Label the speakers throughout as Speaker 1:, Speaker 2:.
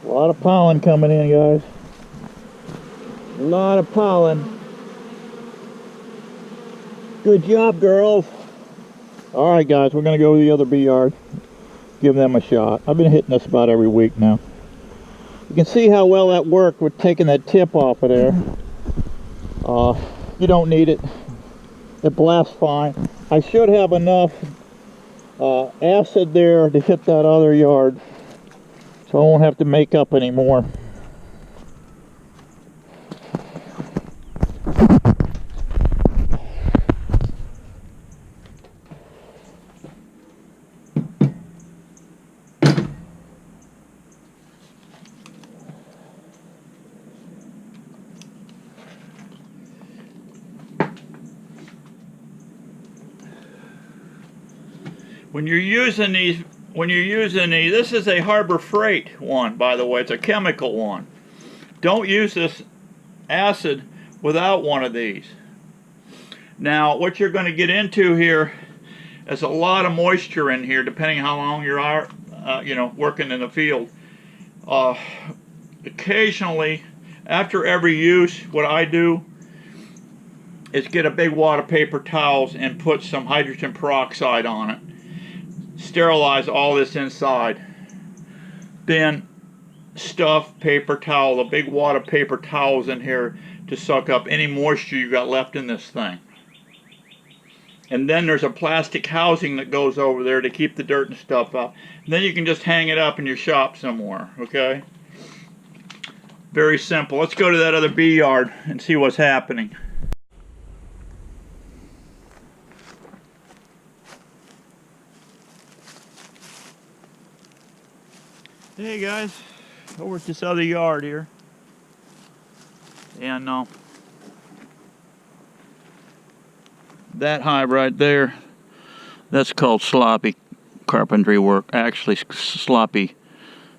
Speaker 1: A lot of pollen coming in, guys. A lot of pollen. Good job, girls. Alright, guys, we're going to go to the other bee yard. Give them a shot. I've been hitting this about every week now. You can see how well that worked with taking that tip off of there. You don't need it. It blasts fine. I should have enough acid there to hit that other yard, so I won't have to make up anymore. When you're using these, this is a Harbor Freight one, by the way. It's a chemical one. Don't use this acid without one of these. Now, what you're going to get into here is a lot of moisture in here, depending on how long you are, working in the field. Occasionally, after every use, what I do is get a big wad of paper towels and put some hydrogen peroxide on it. Sterilize all this inside. Then stuff paper towel, a big wad of paper towels in here to suck up any moisture you got left in this thing. And then there's a plastic housing that goes over there to keep the dirt and stuff out. And then you can just hang it up in your shop somewhere, okay? Very simple. Let's go to that other bee yard and see what's happening. Hey guys, over at this other yard here, and that hive right there, that's called sloppy carpentry work, actually sloppy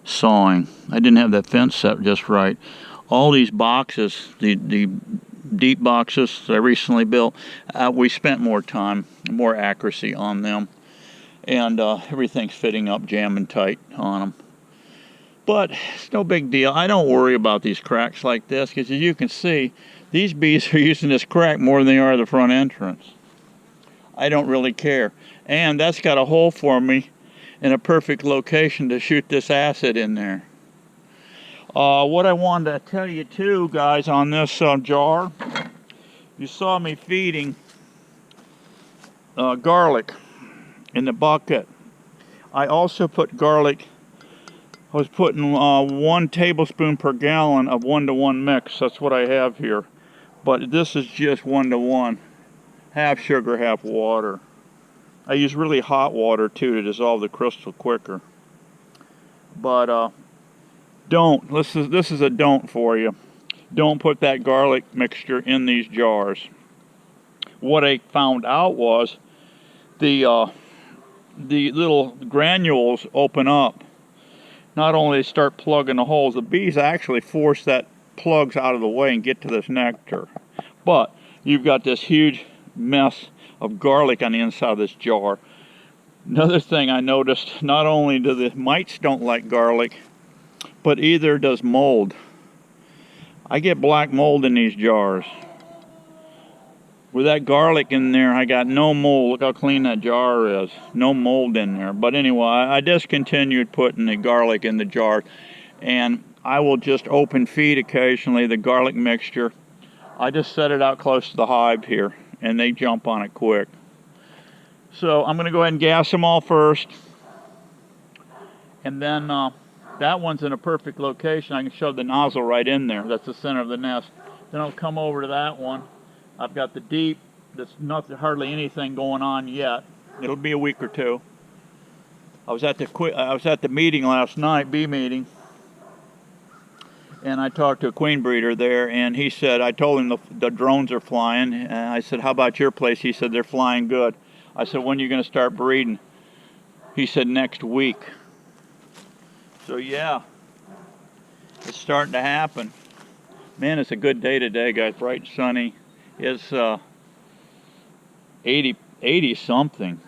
Speaker 1: sawing. I didn't have that fence set just right. All these boxes, the deep boxes that I recently built, we spent more time, more accuracy on them, and everything's fitting up jamming tight on them. But it's no big deal. I don't worry about these cracks like this, because as you can see, these bees are using this crack more than they are the front entrance. I don't really care. And that's got a hole for me in a perfect location to shoot this acid in there. What I wanted to tell you too, guys, on this jar, you saw me feeding garlic in the bucket. I also put garlic. I was putting 1 tablespoon per gallon of 1-to-1 mix. That's what I have here. But this is just 1-to-1. Half sugar, half water. I use really hot water too to dissolve the crystal quicker. But don't. This is a don't for you. Don't put that garlic mixture in these jars. What I found out was the little granules open up. Not only they start plugging the holes, the bees actually force that plugs out of the way and get to this nectar. But you've got this huge mess of garlic on the inside of this jar. Another thing I noticed, not only do the mites don't like garlic, but either does mold. I get black mold in these jars. With that garlic in there, I got no mold. Look how clean that jar is. No mold in there. But anyway, I discontinued putting the garlic in the jar. And I will just open feed occasionally, the garlic mixture. I just set it out close to the hive here, and they jump on it quick. So I'm going to go ahead and gas them all first. And then that one's in a perfect location. I can shove the nozzle right in there. That's the center of the nest. Then I'll come over to that one. I've got the deep, that's not hardly anything going on yet. It'll be a week or two. I was at the meeting last night, bee meeting, and I talked to a queen breeder there, and he said, I told him the drones are flying, and I said, how about your place? He said, they're flying good. I said, when are you going to start breeding? He said, next week. So yeah, it's starting to happen. Man, it's a good day today, guys, bright and sunny. It's 80 something,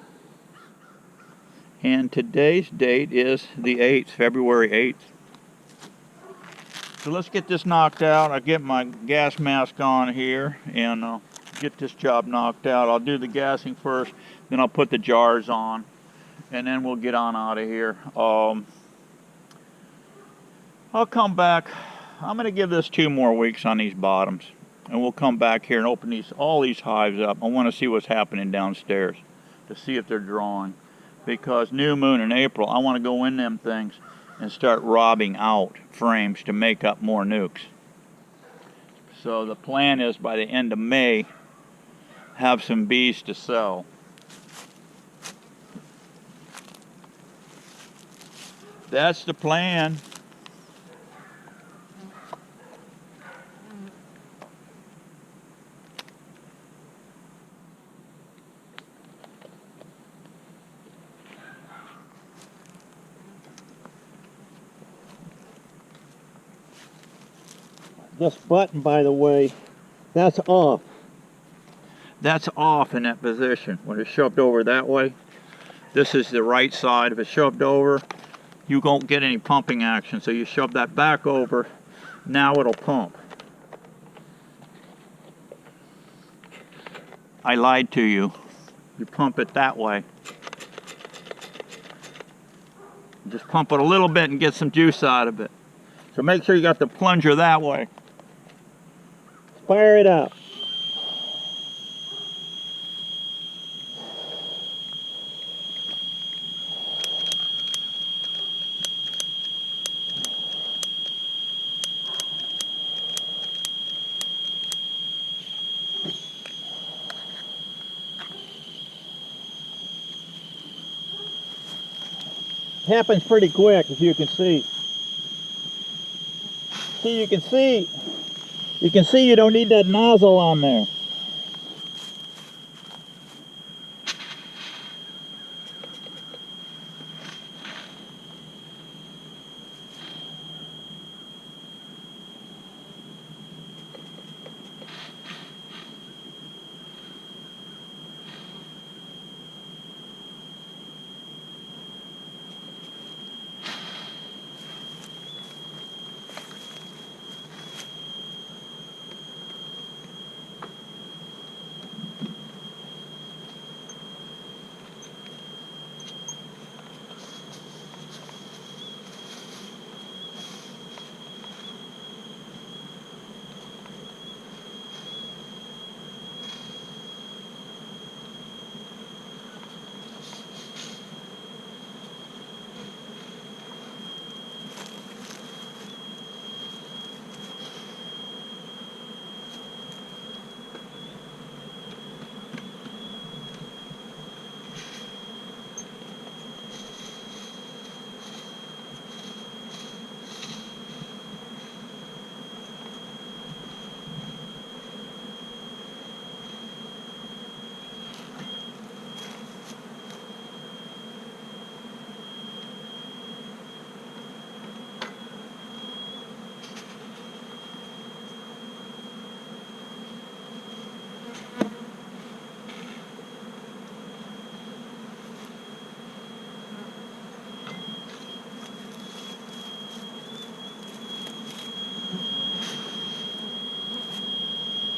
Speaker 1: and today's date is the 8th, February 8th. So let's get this knocked out. I'll get my gas mask on here and get this job knocked out. I'll do the gassing first, then I'll put the jars on, and then we'll get on out of here. I'll come back. I'm going to give this 2 more weeks on these bottoms, and we'll come back here and open all these hives up. I want to see what's happening downstairs to see if they're drawing, because new moon in April, I want to go in them things and start robbing out frames to make up more nukes. So the plan is by the end of May, have some bees to sell. That's the plan.
Speaker 2: This button, by the way, that's off.
Speaker 1: That's off in that position. When it's shoved over that way, this is the right side. If it's shoved over, you won't get any pumping action. So you shove that back over, now it'll pump. I lied to you. You pump it that way. Just pump it a little bit and get some juice out of it. So make sure you got the plunger that way.
Speaker 2: Fire it up. Happens pretty quick, as you can see. You can see you don't need that nozzle on there.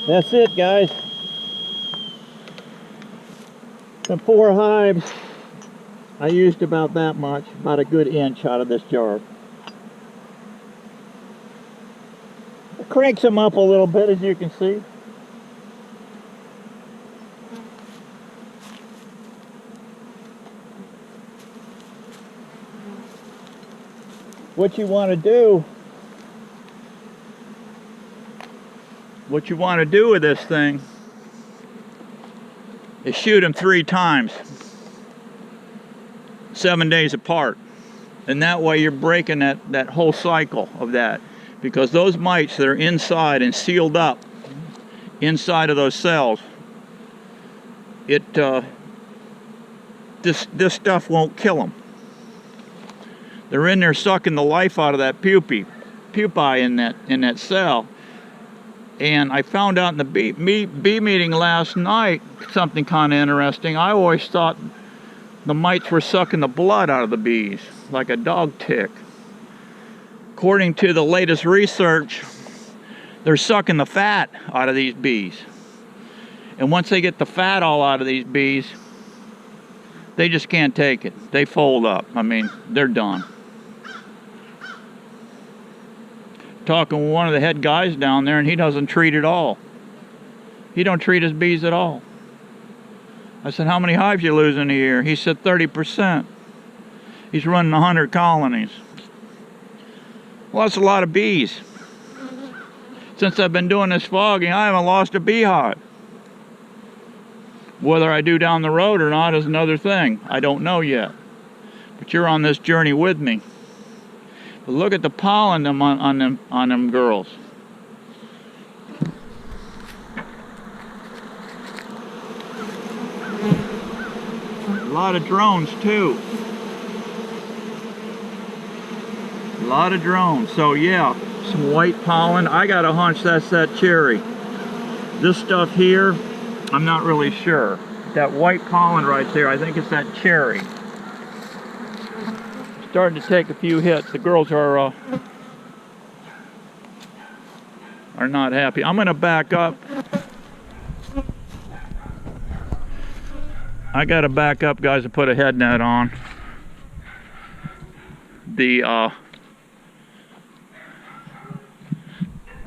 Speaker 2: That's it, guys. The 4 hives, I used about that much, about a good inch out of this jar. It cranks them up a little bit, as you can see. What you want to do
Speaker 1: with this thing is shoot them 3 times, 7 days apart, and that way you're breaking that whole cycle of that, because those mites that are inside and sealed up inside of those cells, this stuff won't kill them. They're in there sucking the life out of that pupae in that cell. And I found out in the bee meeting last night something kind of interesting. I always thought the mites were sucking the blood out of the bees, like a dog tick. according to the latest research, they're sucking the fat out of these bees. And once they get the fat all out of these bees, they just can't take it. They fold up. I mean, they're done. Talking with one of the head guys down there, and he doesn't treat at all. He don't treat his bees at all. I said, how many hives you lose in a year? He said 30%. He's running 100 colonies. Well, that's a lot of bees. Since I've been doing this fogging, I haven't lost a beehive. Whether I do down the road or not is another thing. I don't know yet. But you're on this journey with me. But look at the pollen on them girls. A lot of drones too. A lot of drones. So yeah, some white pollen. I got a hunch that's that cherry. This stuff here, I'm not really sure. That white pollen right there, I think it's that cherry. Starting to take a few hits. The girls are not happy. I'm gonna back up. I gotta back up, guys, and put a head net on.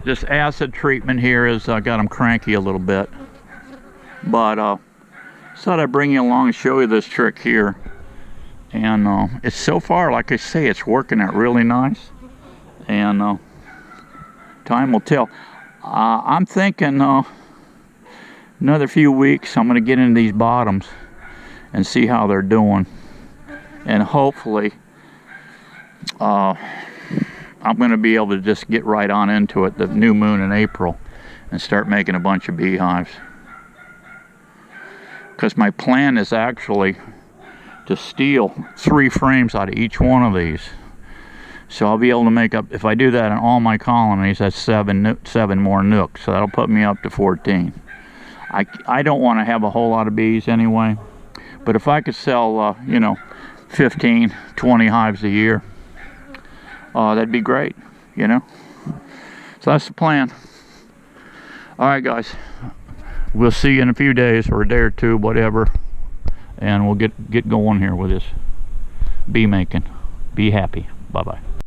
Speaker 1: This acid treatment here has got them cranky a little bit. But thought I'd bring you along and show you this trick here. And it's so far, like I say, it's working out really nice. And time will tell. I'm thinking another few weeks I'm going to get into these bottoms and see how they're doing. And hopefully I'm going to be able to just get right on into it, the new moon in April, and start making a bunch of beehives. Because my plan is actually to steal 3 frames out of each one of these. So I'll be able to make up, if I do that in all my colonies, that's 7 more nooks. So that'll put me up to 14. I don't want to have a whole lot of bees anyway. But if I could sell, you know, 15, 20 hives a year, that'd be great, you know. So that's the plan. All right, guys. We'll see you in a few days, or a day or two, whatever, and we'll get going here with this bee making. Be happy. Bye-bye.